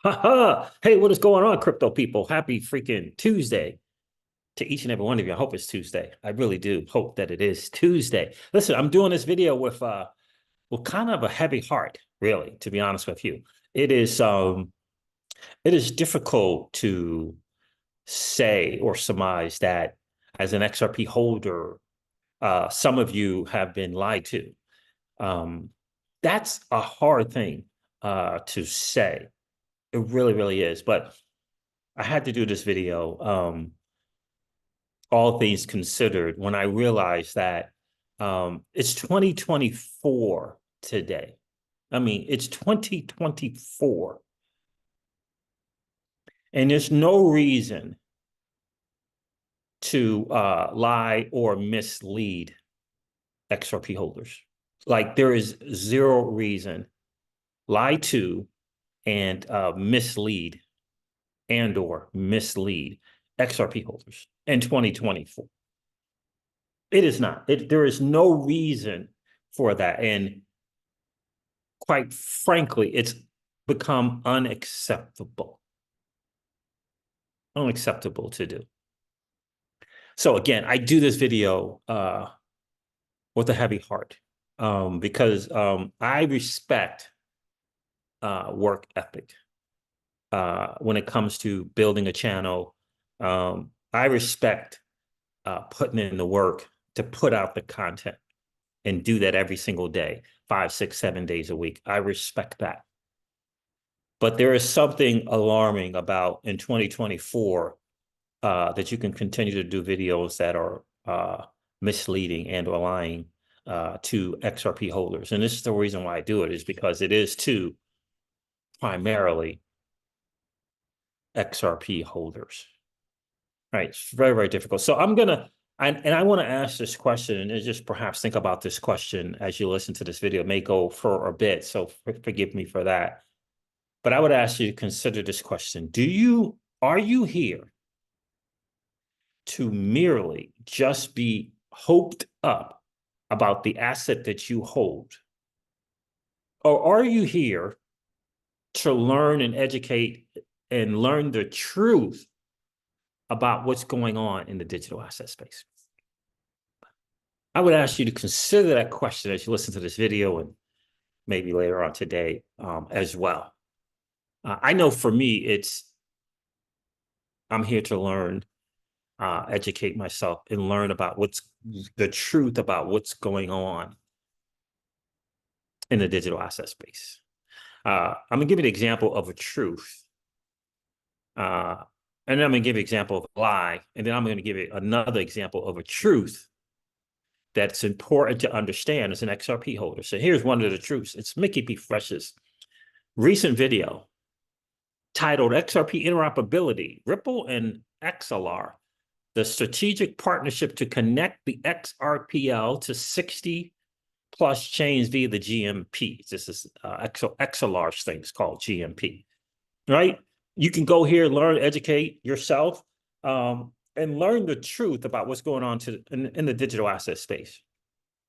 Hey, what is going on, crypto people? Happy freaking Tuesday to each and every one of you. I hope it's Tuesday. I really do hope that it is Tuesday. Listen, I'm doing this video with kind of a heavy heart, really, to be honest with you. It is it is difficult to say or surmise that as an XRP holder, some of you have been lied to. Um, that's a hard thing to say. It really, really is. But I had to do this video, all things considered, when I realized that it's 2024 today. I mean, it's 2024. And there's no reason to lie or mislead XRP holders. Like there is zero reason lie to and mislead or mislead XRP holders in 2024. It is not. There is no reason for that. And quite frankly, it's become unacceptable. Unacceptable to do. So again, I do this video with a heavy heart because I respect work ethic when it comes to building a channel. I respect putting in the work to put out the content and do that every single day, 5, 6, 7 days a week. I respect that. But there is something alarming about in 2024 that you can continue to do videos that are misleading and or lying to XRP holders. And this is the reason why I do it, is because it is to primarily XRP holders. Right. It's very, very difficult. So I'm going to, and I want to ask this question and just perhaps think about this question as you listen to this video. It may go for a bit, so forgive me for that. But I would ask you to consider this question. Are you here to merely just be hoped up about the asset that you hold? Or are you here to learn and educate and learn the truth about what's going on in the digital asset space? I would ask you to consider that question as you listen to this video and maybe later on today as well. I know for me, I'm here to learn, educate myself, and learn about what's the truth about what's going on in the digital asset space. I'm gonna give you an example of a truth. And then I'm gonna give you an example of a lie, and then I'm gonna give you another example of a truth that's important to understand as an XRP holder. So here's one of the truths. It's Mickey P. Fresh's recent video titled XRP Interoperability, Ripple and XLR, the strategic partnership to connect the XRPL to 60 plus chains via the GMP. This is XLR's thing. It's called GMP, right? You can go here, learn, educate yourself, and learn the truth about what's going on in the digital asset space.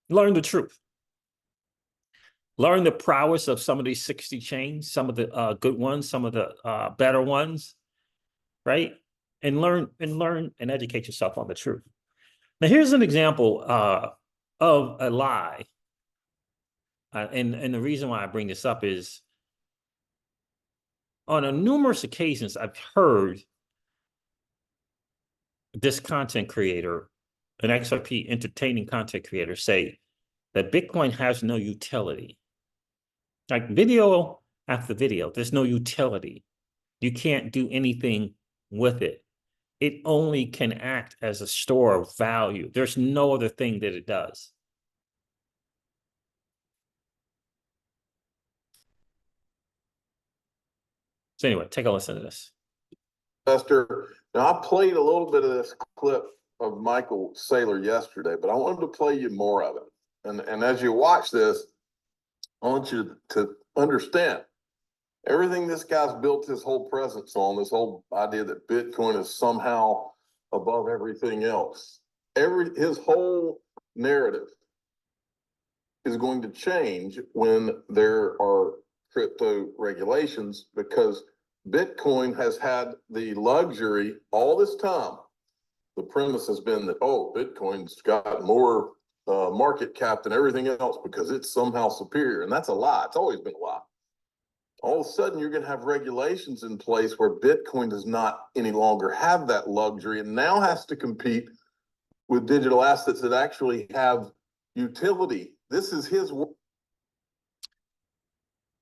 Learn the truth. Learn the prowess of some of these 60 chains, some of the good ones, some of the better ones, right? And learn and educate yourself on the truth. Now, here's an example of a lie. And the reason why I bring this up is on numerous occasions, I've heard this content creator, an XRP entertaining content creator, say that Bitcoin has no utility. Like video after video, there's no utility. You can't do anything with it. It only can act as a store of value. There's no other thing that it does. So anyway, take a listen to this. Lester, now I played a little bit of this clip of Michael Saylor yesterday, but I wanted to play you more of it. And as you watch this, I want you to understand everything this guy's built his whole presence on, this whole idea that Bitcoin is somehow above everything else. His whole narrative is going to change when there are crypto regulations, because Bitcoin has had the luxury all this time. The premise has been that, oh, Bitcoin's got more market cap than everything else because it's somehow superior. And that's a lie. It's always been a lie. All of a sudden, you're going to have regulations in place where Bitcoin does not any longer have that luxury and now has to compete with digital assets that actually have utility. This is his work.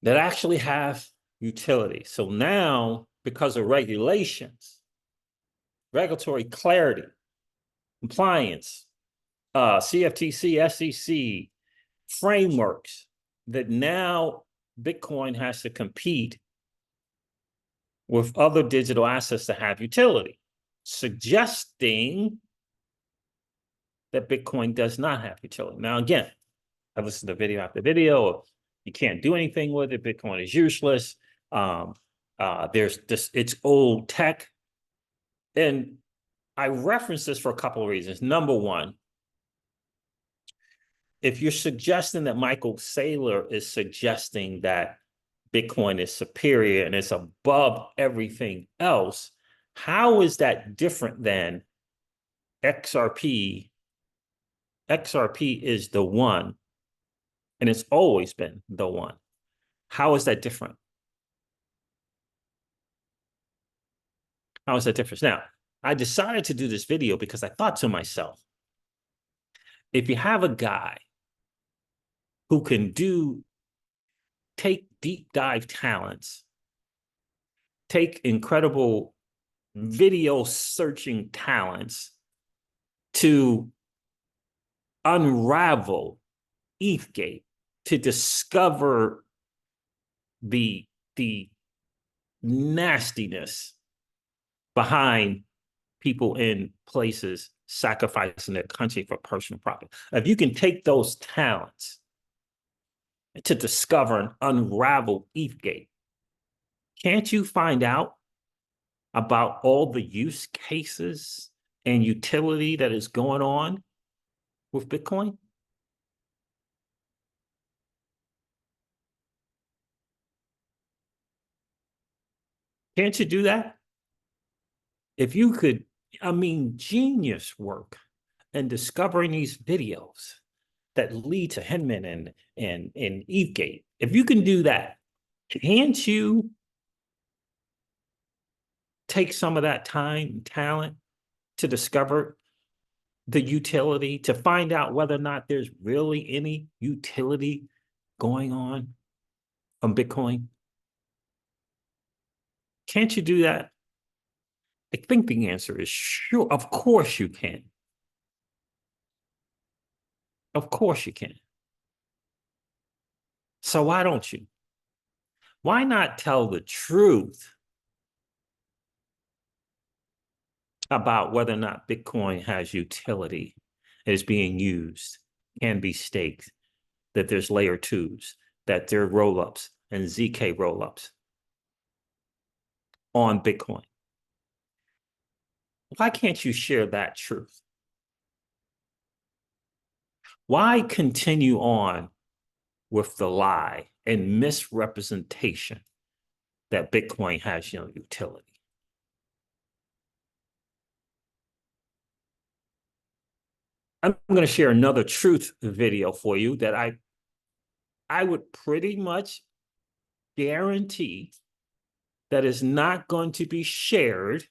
That actually have utility. So now, because of regulations, regulatory clarity, compliance, CFTC, SEC, frameworks, that now Bitcoin has to compete with other digital assets that have utility, suggesting that Bitcoin does not have utility. Now, again, I've listened to video after video of you can't do anything with it. Bitcoin is useless. There's this, it's old tech. And I reference this for a couple of reasons. Number one, if you're suggesting that Michael Saylor is suggesting that Bitcoin is superior and it's above everything else, how is that different than XRP? XRP is the one, and it's always been the one. How is that different? How is that different? Now, I decided to do this video because I thought to myself, if you have a guy who can take deep dive talents, take incredible video searching talents to unravel ETHgate, to discover the nastiness behind people in places sacrificing their country for personal profit. If you can take those talents to discover and unravel ETHgate, can't you find out about all the use cases and utility that is going on with Bitcoin? Can't you do that? If you could, I mean, genius work in discovering these videos that lead to Hinman and ETHgate. If you can do that, can't you take some of that time and talent to discover the utility, to find out whether or not there's really any utility going on Bitcoin? Can't you do that? I think the answer is sure. Of course you can. Of course you can. So why don't you? Why not tell the truth about whether or not Bitcoin has utility, is being used, can be staked, that there's layer twos, that there are rollups and ZK rollups on Bitcoin? Why can't you share that truth? Why continue on with the lie and misrepresentation that Bitcoin has utility? I'm going to share another truth video for you that I would pretty much guarantee that is not going to be shared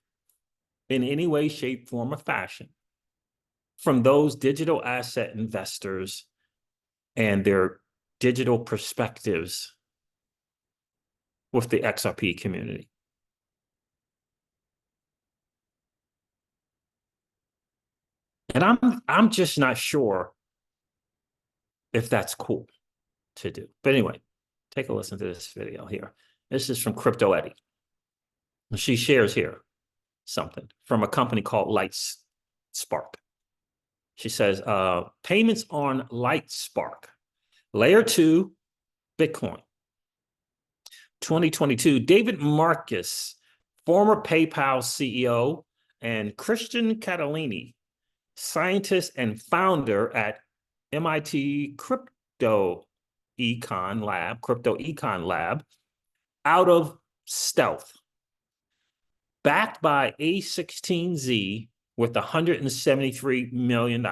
in any way, shape, form, or fashion from those digital asset investors and their digital perspectives with the XRP community. And I'm just not sure if that's cool to do. But anyway, take a listen to this video here. This is from Crypto Eddie. She shares here something from a company called LightSpark. She says, payments on LightSpark, layer 2 Bitcoin. 2022, David Marcus, former PayPal CEO, and Christian Catalini, scientist and founder at MIT Crypto Econ Lab, out of stealth. backed by A16Z with $173 million.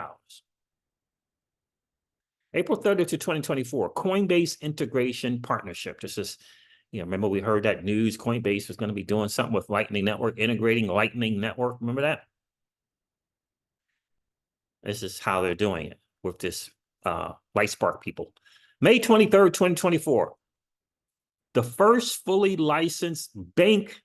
April 30th to 2024, Coinbase integration partnership. This is, remember we heard that news, Coinbase was going to be doing something with Lightning Network, integrating Lightning Network. Remember that? This is how they're doing it with this LightSpark people. May 23rd, 2024, the first fully licensed bank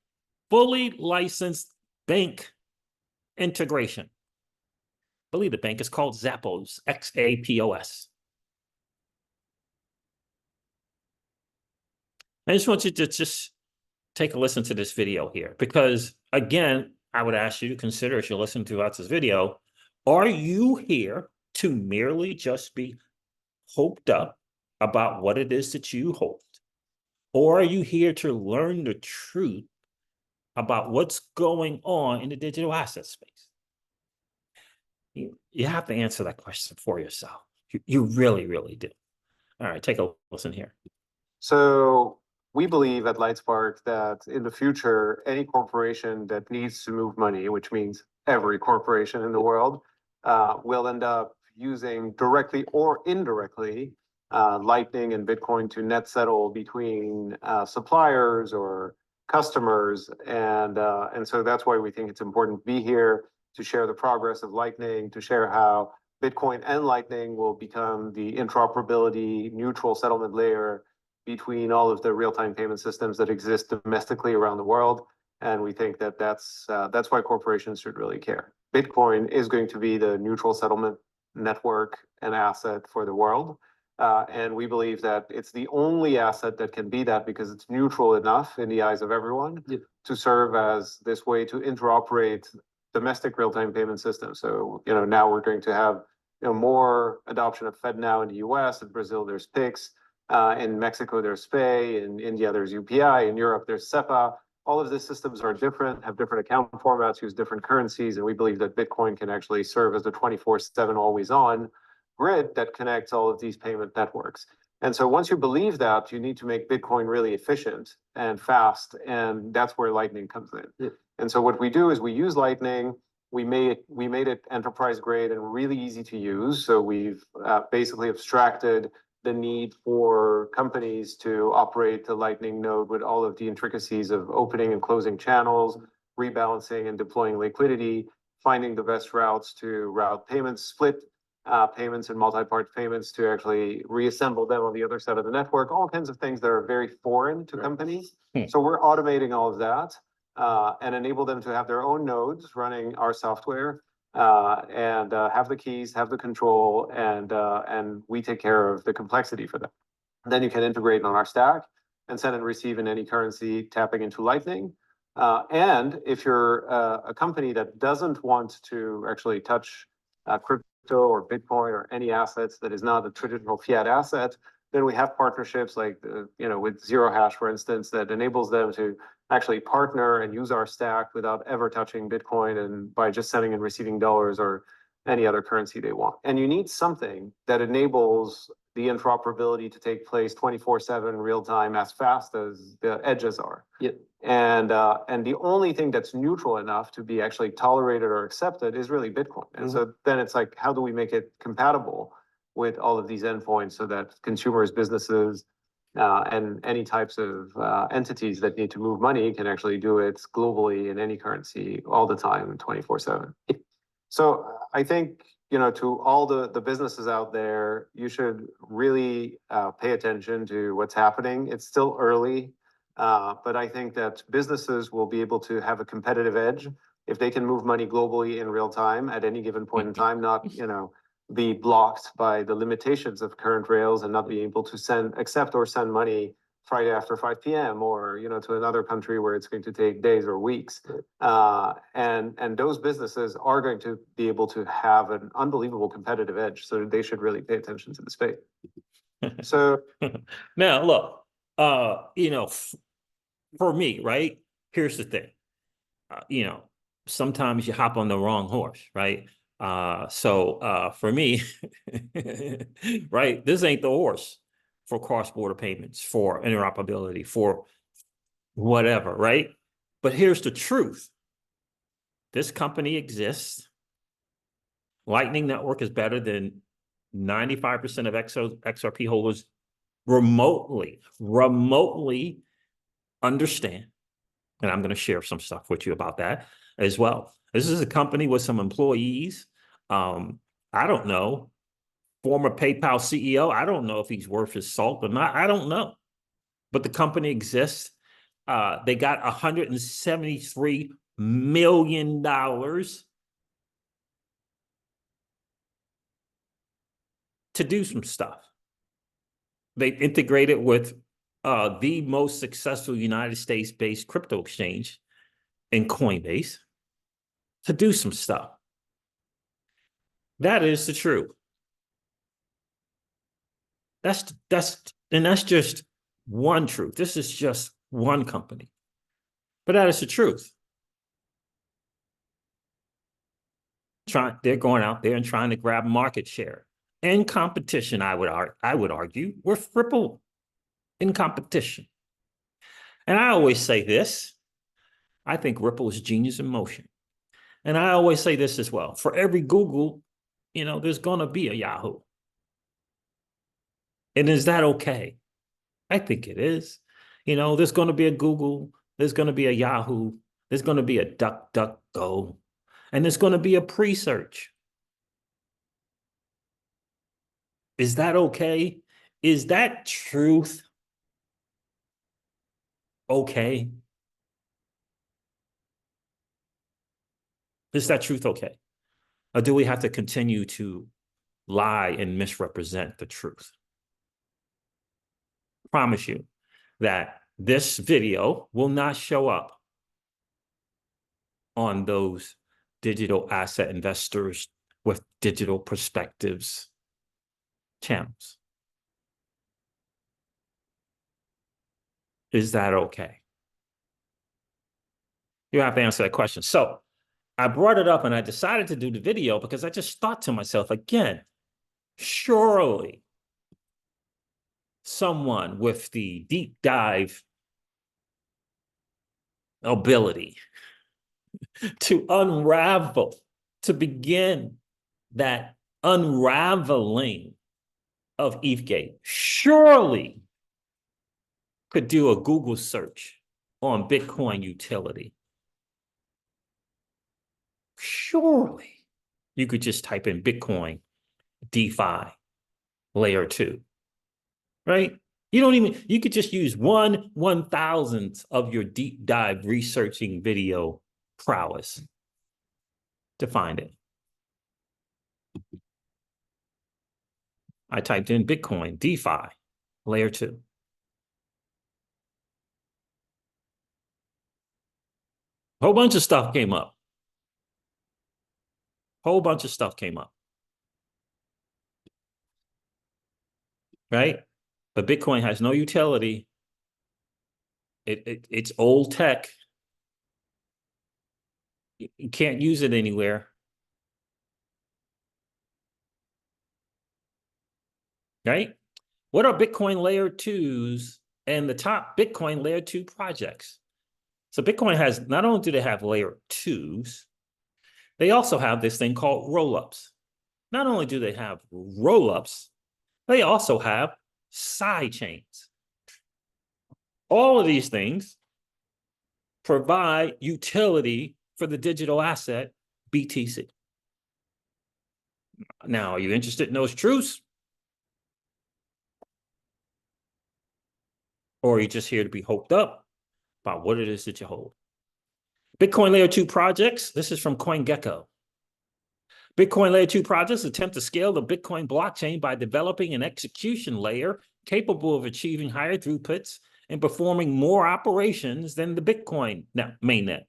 integration. I believe the bank is called Zappos, X-A-P-O-S. I just want you to just take a listen to this video here, because again, I would ask you to consider, as you listen throughout this video, are you here to merely just be hoped up about what it is that you hoped? Or are you here to learn the truth about what's going on in the digital asset space? You have to answer that question for yourself. You really, really do. All right, take a listen here. So we believe at LightSpark that in the future, any corporation that needs to move money, which means every corporation in the world, will end up using directly or indirectly Lightning and Bitcoin to net settle between suppliers or customers. And so that's why we think it's important to be here to share the progress of Lightning, to share how Bitcoin and Lightning will become the interoperability neutral settlement layer between all of the real-time payment systems that exist domestically around the world. And we think that that's why corporations should really care. Bitcoin is going to be the neutral settlement network and asset for the world. And we believe that it's the only asset that can be that because it's neutral enough in the eyes of everyone to serve as this way to interoperate domestic real-time payment systems. So, now we're going to have more adoption of FedNow in the US. In Brazil, there's PIX. In Mexico, there's Pay. In India, there's UPI. In Europe, there's SEPA. All of these systems are different, have different account formats, use different currencies, and we believe that Bitcoin can actually serve as the 24/7 always-on grid that connects all of these payment networks. And so once you believe that, you need to make Bitcoin really efficient and fast, and that's where Lightning comes in. Yeah. And so what we do is we use Lightning. We made it enterprise grade and really easy to use. So we've basically abstracted the need for companies to operate the Lightning node with all of the intricacies of opening and closing channels, rebalancing and deploying liquidity, finding the best routes to route payments, split payments and multi-part payments to actually reassemble them on the other side of the network, all kinds of things that are very foreign to companies. So we're automating all of that and enable them to have their own nodes running our software and have the keys, have the control, and we take care of the complexity for them. And then you can integrate on our stack and send and receive in any currency, tapping into Lightning. And if you're a company that doesn't want to actually touch crypto or Bitcoin or any assets that is not a traditional fiat asset, then we have partnerships like with Zero Hash, for instance, that enables them to actually partner and use our stack without ever touching Bitcoin and by just sending and receiving dollars or any other currency they want. And you need something that enables the interoperability to take place 24/7 real time as fast as the edges are. Yep. And the only thing that's neutral enough to be actually tolerated or accepted is really Bitcoin. And so then it's like, how do we make it compatible with all of these endpoints so that consumers, businesses, and any types of entities that need to move money can actually do it globally in any currency all the time, 24/7. So I think, to all the businesses out there, you should really pay attention to what's happening. It's still early, but I think that businesses will be able to have a competitive edge if they can move money globally in real time at any given point in time, not, be blocked by the limitations of current rails and not be able to accept or send money Friday after 5 p.m. or, to another country where it's going to take days or weeks. And those businesses are going to be able to have an unbelievable competitive edge. So they should really pay attention to the space. So now look, for me, right? Here's the thing. Sometimes you hop on the wrong horse, right? So for me, right, this ain't the horse for cross-border payments, for interoperability, for whatever, right? But here's the truth. this company exists. Lightning Network is better than 95% of XRP holders remotely understand. And I'm going to share some stuff with you about that as well. This is a company with some employees. I don't know. Former PayPal CEO. I don't know if he's worth his salt or not. I don't know. But the company exists. They got $173 million to do some stuff. They integrated with the most successful United States-based crypto exchange in Coinbase to do some stuff. That is the truth. That's just one truth. This is just one company. But that is the truth. They're going out there and trying to grab market share. In competition, I would argue, with Ripple in competition. And I always say this, I think Ripple is genius in motion. And I always say this as well, for every Google, there's going to be a Yahoo. And is that okay? I think it is. There's going to be a Google, there's going to be a Yahoo, there's going to be a DuckDuckGo, and there's going to be a pre-search. Is that okay? Is that truth okay? Is that truth okay? Or do we have to continue to lie and misrepresent the truth? I promise you that this video will not show up on those digital asset investors with digital perspectives channels. Is that okay? You have to answer that question. So I brought it up and I decided to do the video because I just thought to myself, again, surely someone with the deep dive ability to begin that unraveling of ETHgate, surely could do a Google search on Bitcoin utility. Surely you could just type in Bitcoin DeFi layer 2, right? You could just use 1/1000th of your deep dive researching video prowess to find it. I typed in Bitcoin DeFi layer 2. Whole bunch of stuff came up. Whole bunch of stuff came up. Right? But Bitcoin has no utility. It's old tech. You can't use it anywhere. Right? What are Bitcoin layer 2s and the top Bitcoin layer 2 projects? So Bitcoin has, not only do they have layer 2s, they also have this thing called rollups. Not only do they have rollups, they also have side chains. All of these things provide utility for the digital asset BTC. Now, are you interested in those truths? Or are you just here to be hoped up about what it is that you hold? Bitcoin layer 2 projects. This is from CoinGecko. Bitcoin layer 2 projects attempt to scale the Bitcoin blockchain by developing an execution layer capable of achieving higher throughputs and performing more operations than the Bitcoin mainnet.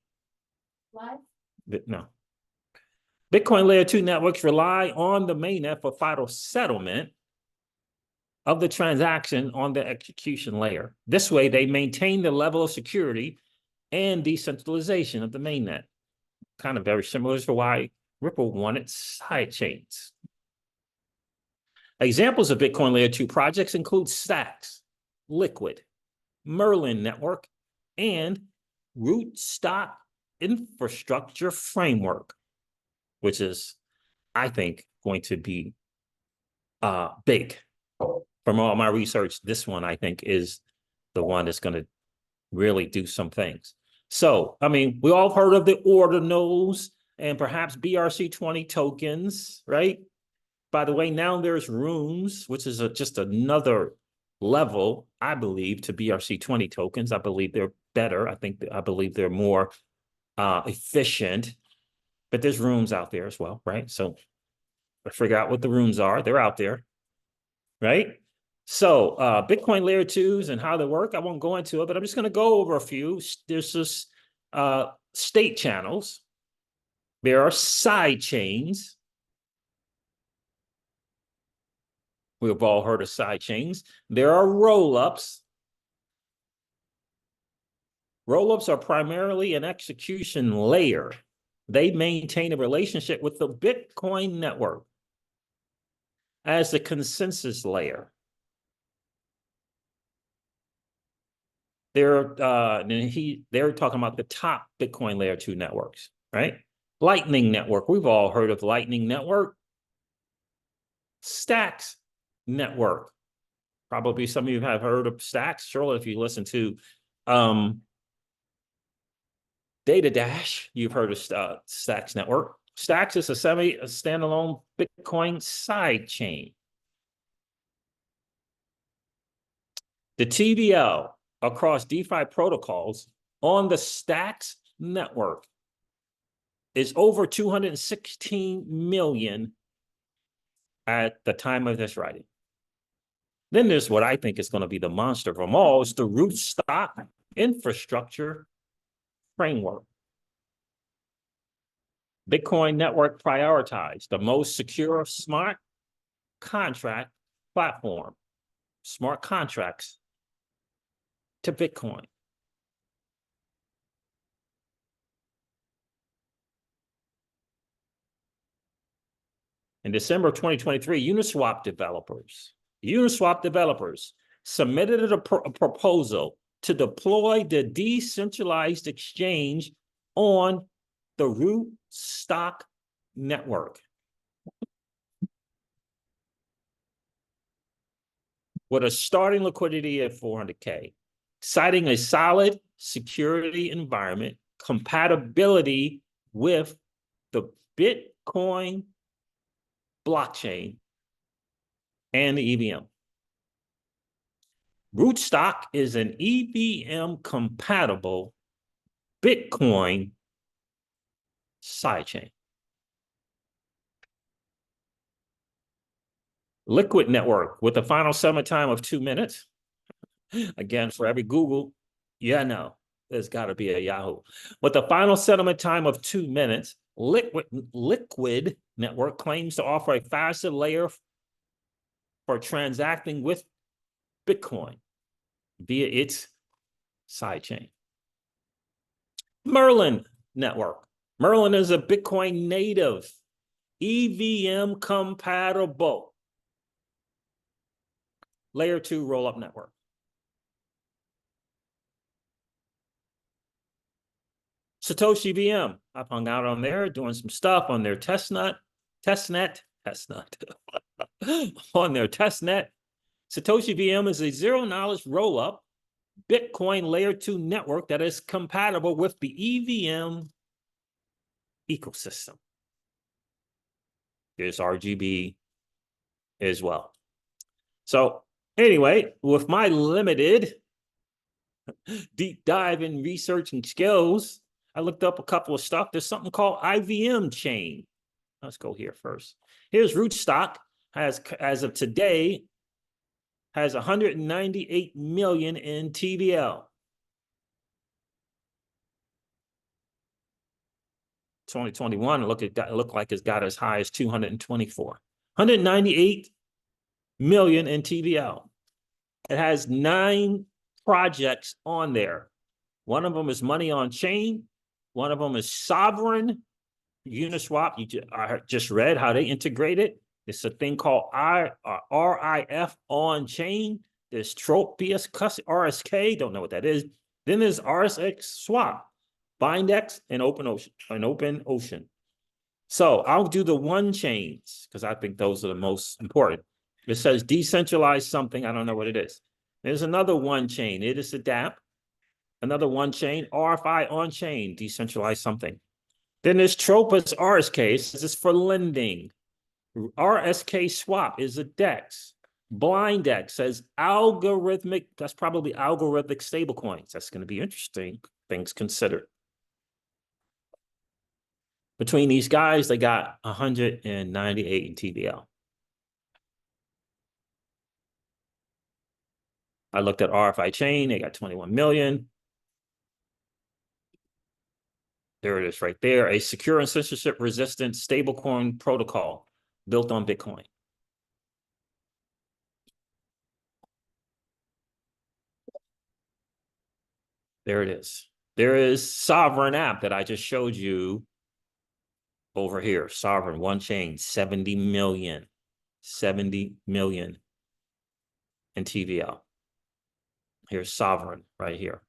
What? No. Bitcoin layer 2 networks rely on the mainnet for final settlement of the transaction on the execution layer. This way, they maintain the level of security and decentralization of the mainnet. Kind of very similar to why Ripple wanted side chains. Examples of Bitcoin layer 2 projects include Stacks, Liquid, Merlin Network, and Rootstock infrastructure framework, which is, I think, going to be big. From all my research, this one, I think, is the one that's going to really do some things. So, I mean, we all heard of the ordinals and perhaps BRC20 tokens, right? By the way, now there's rooms, which is just another level, I believe, to BRC20 tokens. I believe they're better. I believe they're more efficient, but there's rooms out there as well, right? So figure out what the rooms are. They're out there, right? So Bitcoin layer 2s and how they work, I won't go into it, but I'm just going to go over a few. There's this state channels. There are side chains. We've all heard of side chains. There are roll-ups. Roll-ups are primarily an execution layer. They maintain a relationship with the Bitcoin network as the consensus layer. They're talking about the top Bitcoin layer 2 networks, right? Lightning Network. We've all heard of Lightning Network. Stacks Network. Probably some of you have heard of Stacks. Surely if you listen to Data Dash, you've heard of Stacks Network. Stacks is a standalone Bitcoin side chain. The TVL across DeFi protocols on the Stacks network is over 216 million at the time of this writing. Then there's what I think is going to be the monster of them all, is the Rootstock infrastructure framework. Bitcoin network prioritized the most secure smart contract platform, smart contracts to Bitcoin. In December of 2023, Uniswap developers submitted a proposal to deploy the decentralized exchange on the Rootstock network. With a starting liquidity of 400K, citing a solid security environment, compatibility with the Bitcoin blockchain, and the EVM. Rootstock is an EVM compatible Bitcoin sidechain. Liquid Network with a final settlement time of 2 minutes. Again, for every Google, there's got to be a Yahoo. With a final settlement time of 2 minutes, Liquid Network claims to offer a faster layer for transacting with Bitcoin via its sidechain. Merlin Network. Merlin is a Bitcoin native, EVM compatible layer 2 roll-up network. Satoshi VM. I've hung out on there doing some stuff on their testnet, on their testnet. Satoshi VM is a zero-knowledge roll-up Bitcoin layer 2 network that is compatible with the EVM ecosystem. There's RGB as well. So anyway, with my limited deep dive in research and skills, I looked up a couple of stuff. There's something called IVM chain. Let's go here first. Here's Rootstock, as of today, has 198 million in TVL. 2021, it looked like it's got as high as 224. 198 million in TVL. It has 9 projects on there. One of them is money on chain. One of them is sovereign. Uniswap, I just read how they integrate it. It's a thing called RIF on chain. There's Tropius RSK, don't know what that is. Then there's RSX swap. Bindex and open ocean. So I'll do the one chains because I think those are the most important. It says decentralized something. I don't know what it is. There's another one chain. It is adapt. Another one chain, RFI on chain, decentralized something. Then there's Tropus RSK. This is for lending. RSK swap is a DEX. Blindex says algorithmic. That's probably algorithmic stablecoins. That's going to be interesting. Things considered. Between these guys, they got 198 in TVL. I looked at RFI chain. They got 21 million. There it is right there. A secure and censorship resistant stablecoin protocol built on Bitcoin. There it is. There is Sovereign app that I just showed you over here. Sovereign, one chain, 70 million. 70 million in TVL. Here's Sovereign right here.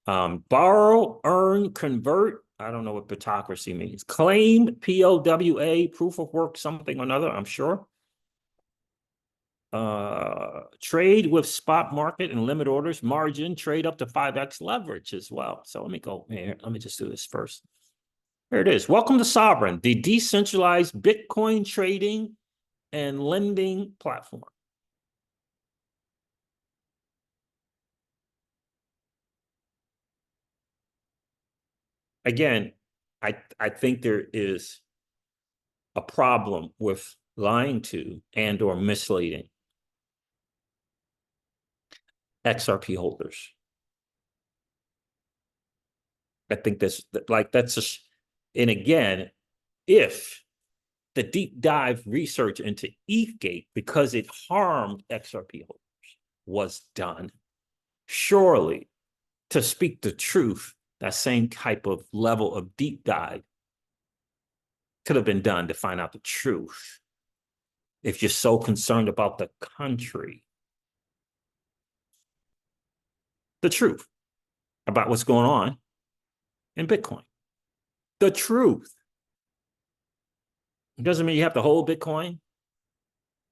Borrow, earn, convert. I don't know what plutocracy means. Claim, POWA, proof of work, something or another, I'm sure. Trade with spot market and limit orders, margin, trade up to 5x leverage as well. So let me go here. Let me just do this first. Here it is. Welcome to Sovereign, the decentralized Bitcoin trading and lending platform. Again, I think there is a problem with lying to and or misleading XRP holders. I think that's just, and again, if the deep dive research into ETHgate, because it harmed XRP holders, was done, surely to speak the truth, that same type of level of deep dive could have been done to find out the truth. If you're so concerned about the country, the truth about what's going on in Bitcoin, the truth. It doesn't mean you have to hold Bitcoin.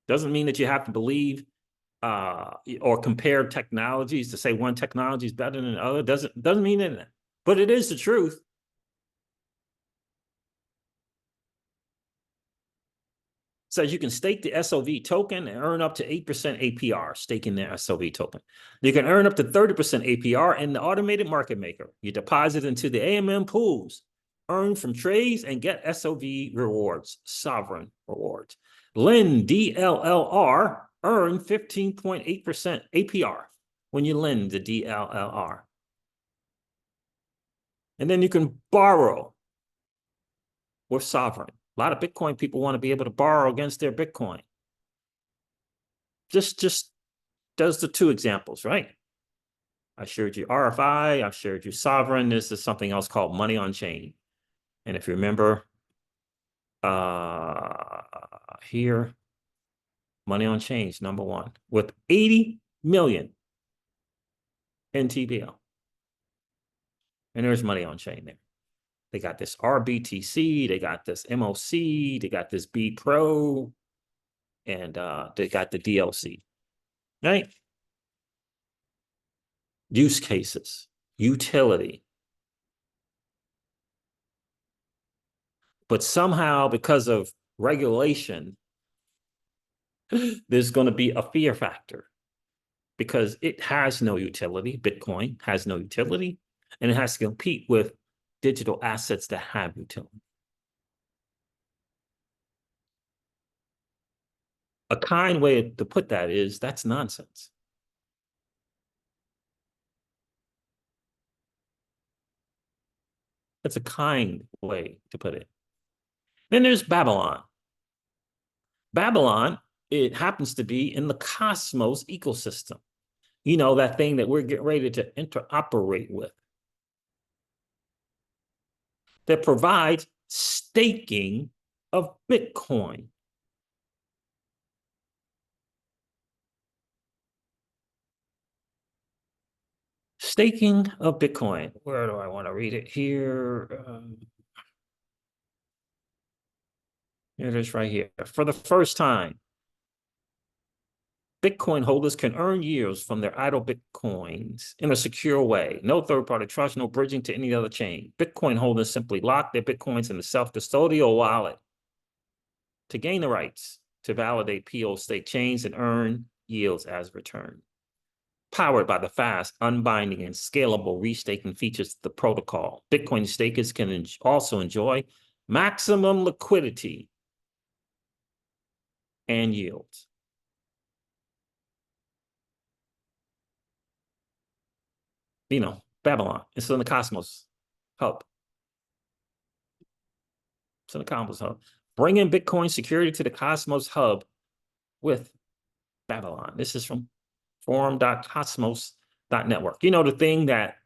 Doesn't mean that you have to believe or compare technologies to say one technology is better than the other. Doesn't mean that, but it is the truth. Says you can stake the SOV token and earn up to 8% APR, staking the SOV token. You can earn up to 30% APR in the automated market maker. You deposit into the AMM pools, earn from trades, and get SOV rewards, sovereign rewards. Lend DLLR, earn 15.8% APR when you lend the DLLR. And then you can borrow with sovereign. A lot of Bitcoin people want to be able to borrow against their Bitcoin. Just does the two examples, right? I showed you RFI, I showed you sovereign. This is something else called money on chain. And if you remember here, money on chain, number one, with 80 million in TBL. And there's money on chain there. They got this RBTC, they got this MOC, they got this B Pro, and they got the DLC, right? Use cases, utility. But somehow, because of regulation, there's going to be a fear factor because it has no utility. Bitcoin has no utility, and it has to compete with digital assets that have utility. A kind way to put that is that's nonsense. That's a kind way to put it. Then there's Babylon. Babylon, it happens to be in the Cosmos ecosystem. You know, that thing that we're getting ready to interoperate with. That provides staking of Bitcoin. Staking of Bitcoin. Where do I want to read it here? Here it is right here. For the first time, Bitcoin holders can earn yields from their idle Bitcoins in a secure way. No third-party trust, no bridging to any other chain. Bitcoin holders simply lock their Bitcoins in a self-custodial wallet to gain the rights to validate PO stake chains and earn yields as return. Powered by the fast, unbinding, and scalable restaking features of the protocol, Bitcoin stakers can also enjoy maximum liquidity and yields. You know, Babylon, it's in the Cosmos Hub. It's in the Cosmos Hub. Bringing Bitcoin security to the Cosmos Hub with Babylon. This is from forum.cosmos.network. You know, the thing that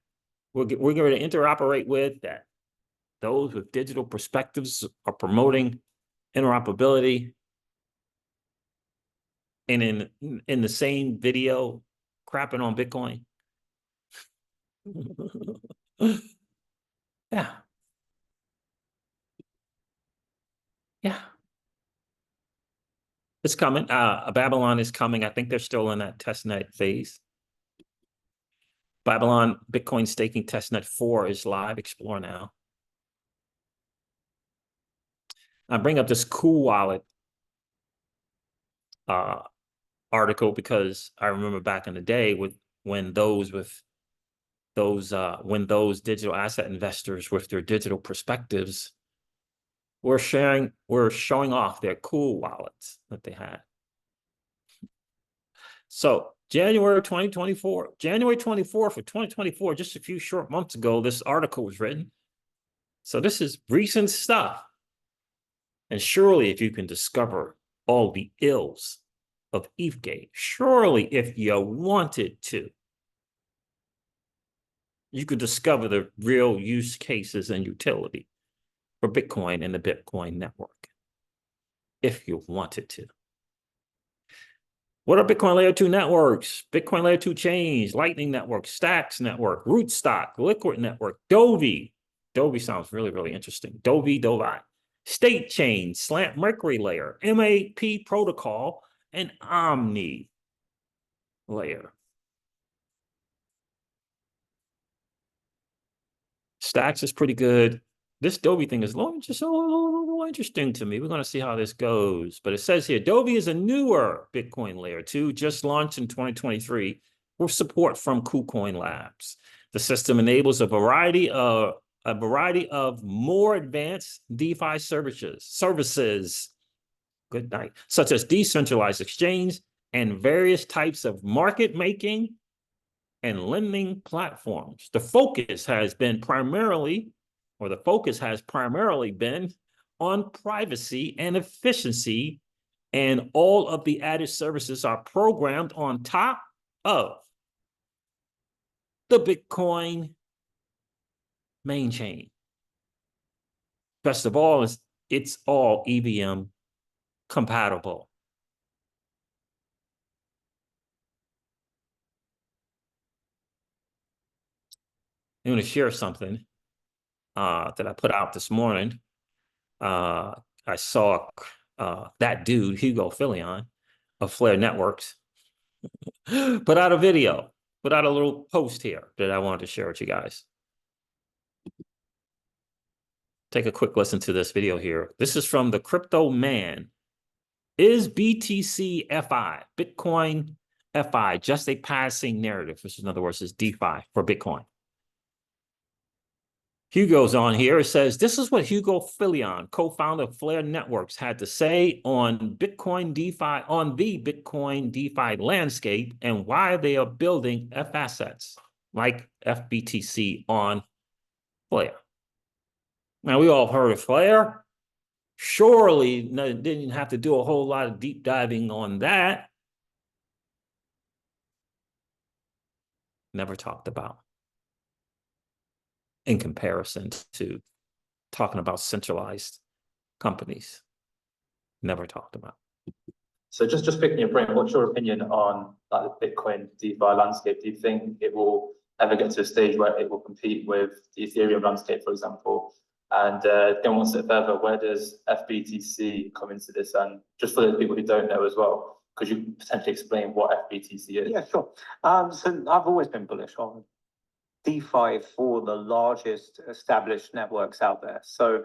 we're going to interoperate with, that those with digital perspectives are promoting interoperability. And in the same video, crapping on Bitcoin. Yeah. Yeah. It's coming. Babylon is coming. I think they're still in that testnet phase. Babylon Bitcoin staking testnet 4 is live. Explore now. I bring up this Cool Wallet article because I remember back in the day when those digital asset investors with their digital perspectives were showing off their Cool Wallets that they had. So January 24th of 2024, just a few short months ago, this article was written. So this is recent stuff. And surely if you can discover all the ills of ETHgate, surely if you wanted to, you could discover the real use cases and utility for Bitcoin and the Bitcoin network, if you wanted to. What are Bitcoin Layer 2 networks? Bitcoin Layer 2 chains, Lightning Network, Stacks Network, Rootstock, Liquid Network, Dovi. Dovi sounds really, really interesting. Dovi. State Chain, Slant Mercury Layer, MAP Protocol, and Omni Layer. Stacks is pretty good. This Dovi thing is just a little interesting to me. We're going to see how this goes. But it says here, Dovi is a newer Bitcoin Layer 2, just launched in 2023 with support from KuCoin Labs. The system enables a variety of more advanced DeFi services, good night, such as decentralized exchange and various types of market making and lending platforms. The focus has primarily been on privacy and efficiency, and all of the added services are programmed on top of the Bitcoin main chain. Best of all, it's all EVM compatible. I'm going to share something that I put out this morning. I saw that dude, Hugo Filion of Flare Networks, put out a video, put out a little post here that I wanted to share with you guys. Take a quick listen to this video here. This is from the Crypto Man. Is BTC FI, Bitcoin FI, just a passing narrative? Which in other words is DeFi for Bitcoin. Hugo's on here. It says, this is what Hugo Filion, co-founder of Flare Networks, had to say on the Bitcoin DeFi landscape and why they are building F assets like FBTC on Flare. Now, we all heard of Flare. Surely didn't have to do a whole lot of deep diving on that. Never talked about in comparison to talking about centralized companies. Never talked about. So just picking your brain, what's your opinion on like the Bitcoin DeFi landscape? Do you think it will ever get to a stage where it will compete with the Ethereum landscape, for example? And then one step further, where does FBTC come into this? And just for those people who don't know as well, could you potentially explain what FBTC is? Yeah, sure. So I've always been bullish on DeFi for the largest established networks out there. So,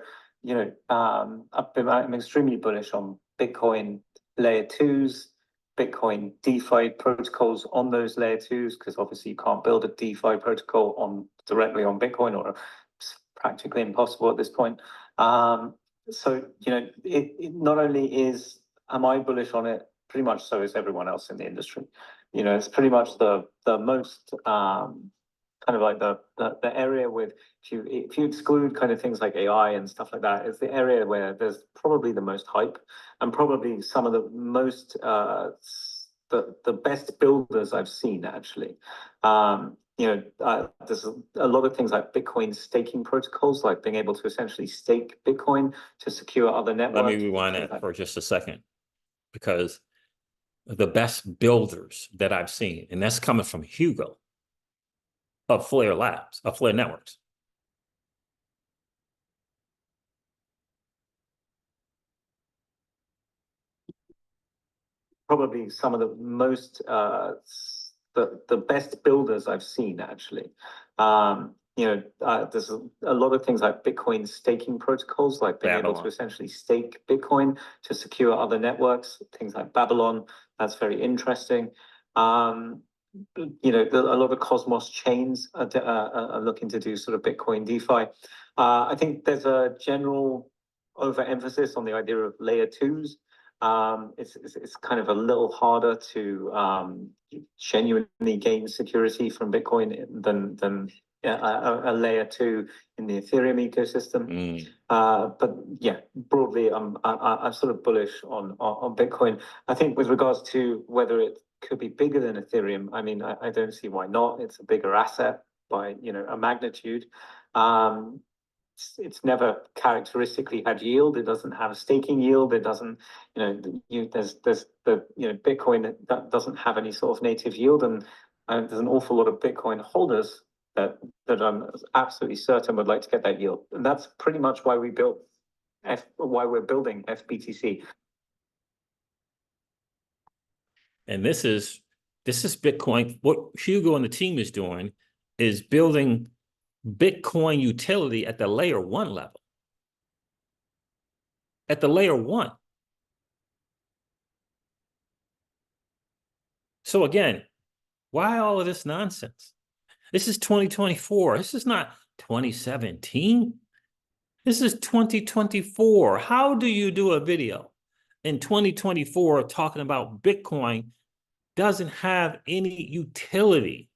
I'm extremely bullish on Bitcoin layer twos, Bitcoin DeFi protocols on those layer twos, because obviously you can't build a DeFi protocol directly on Bitcoin, or it's practically impossible at this point. So, it not only am I bullish on it, pretty much so is everyone else in the industry. It's pretty much the most kind of like the area with, if you exclude kind of things like AI and stuff like that, it's the area where there's probably the most hype and probably some of the most the best builders I've seen, actually. There's a lot of things like Bitcoin staking protocols, like being able to essentially stake Bitcoin to secure other networks. Let me rewind that for just a second, because the best builders that I've seen, and that's coming from Hugo of Flare Labs, of Flare Networks. Probably some of the most the best builders I've seen, actually. There's a lot of things like Bitcoin staking protocols, like being able to essentially stake Bitcoin to secure other networks, things like Babylon. That's very interesting. A lot of Cosmos chains are looking to do sort of Bitcoin DeFi. I think there's a general overemphasis on the idea of layer twos. It's kind of a little harder to genuinely gain security from Bitcoin than a layer two in the Ethereum ecosystem. But yeah, broadly, I'm sort of bullish on Bitcoin. I think with regards to whether it could be bigger than Ethereum, I mean, I don't see why not. It's a bigger asset by a magnitude. It's never characteristically had yield. It doesn't have a staking yield. It doesn't, there's the Bitcoin that doesn't have any sort of native yield, and there's an awful lot of Bitcoin holders that I'm absolutely certain would like to get that yield, and that's pretty much why we're building FBTC. And this is Bitcoin. What Hugo and the team is doing is building Bitcoin utility at the layer one level. At the layer one. So again, why all of this nonsense? This is 2024. This is not 2017. This is 2024. How do you do a video in 2024 talking about Bitcoin doesn't have any utility?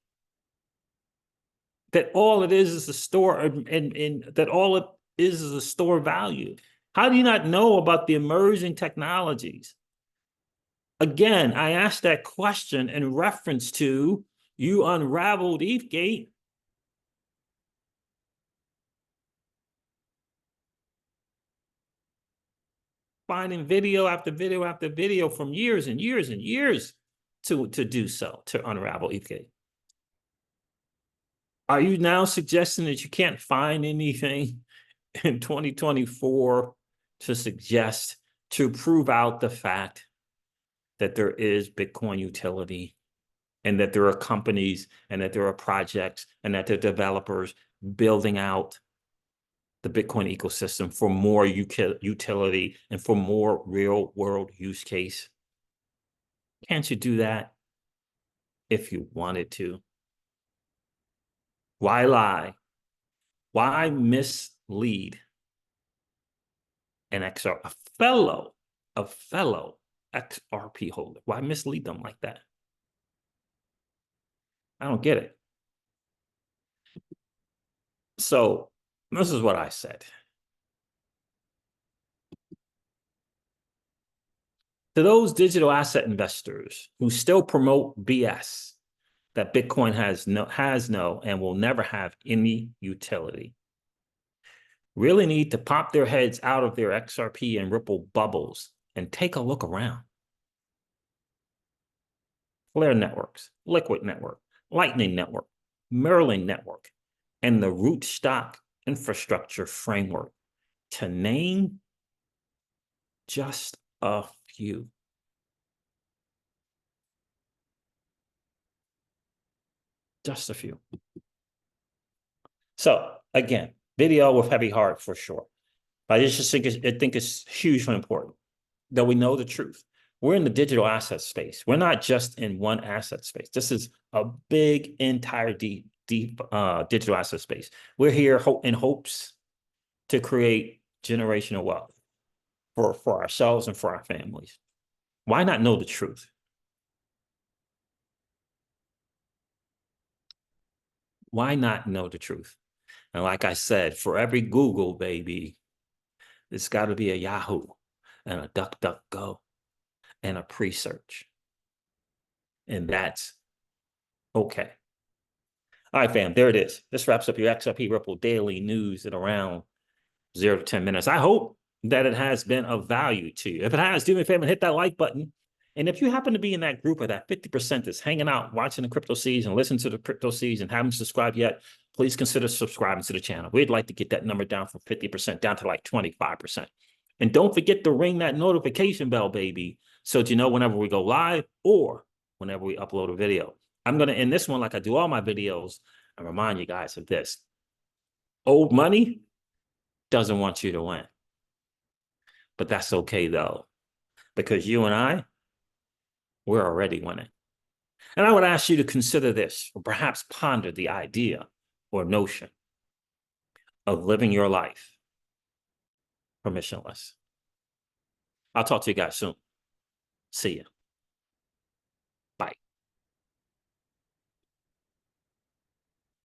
That all it is a store, and that all it is a store value. How do you not know about the emerging technologies? Again, I asked that question in reference to you unraveled ETHgate. Finding video after video after video from years and years and years to do so, to unravel ETHgate. Are you now suggesting that you can't find anything in 2024 to suggest, to prove out the fact that there is Bitcoin utility, and that there are companies, and that there are projects, and that there are developers building out the Bitcoin ecosystem for more utility and for more real world use case? Can't you do that if you wanted to? Why lie? Why mislead a fellow XRP holder? Why mislead them like that? I don't get it. So this is what I said. To those digital asset investors who still promote BS, that Bitcoin has no and will never have any utility, really need to pop their heads out of their XRP and Ripple bubbles and take a look around. Flare networks, Liquid network, Lightning network, Maryland network, and the rootstock infrastructure framework, to name just a few. Just a few. So again, video with heavy heart for sure. But I just think it's hugely important that we know the truth. We're in the digital asset space. We're not just in one asset space. This is a big, entire deep digital asset space. We're here in hopes to create generational wealth for ourselves and for our families. Why not know the truth? Why not know the truth? And like I said, for every Google, baby, there's got to be a Yahoo and a DuckDuckGo and a pre-search. And that's okay. All right, fam, there it is. This wraps up your XRP Ripple daily news in around 0 to 10 minutes. I hope that it has been of value to you. If it has, do me a favor and hit that like button. And if you happen to be in that group of that 50% that's hanging out, watching the Crypto Seas and listening to the Crypto Seas and haven't subscribed yet, please consider subscribing to the channel. We'd like to get that number down from 50% down to like 25%. And don't forget to ring that notification bell, baby, so that you know whenever we go live or whenever we upload a video. I'm going to end this one like I do all my videos and remind you guys of this. Old money doesn't want you to win. But that's okay, though, because you and I, we're already winning. And I would ask you to consider this, or perhaps ponder the idea or notion of living your life permissionless. I'll talk to you guys soon. See ya.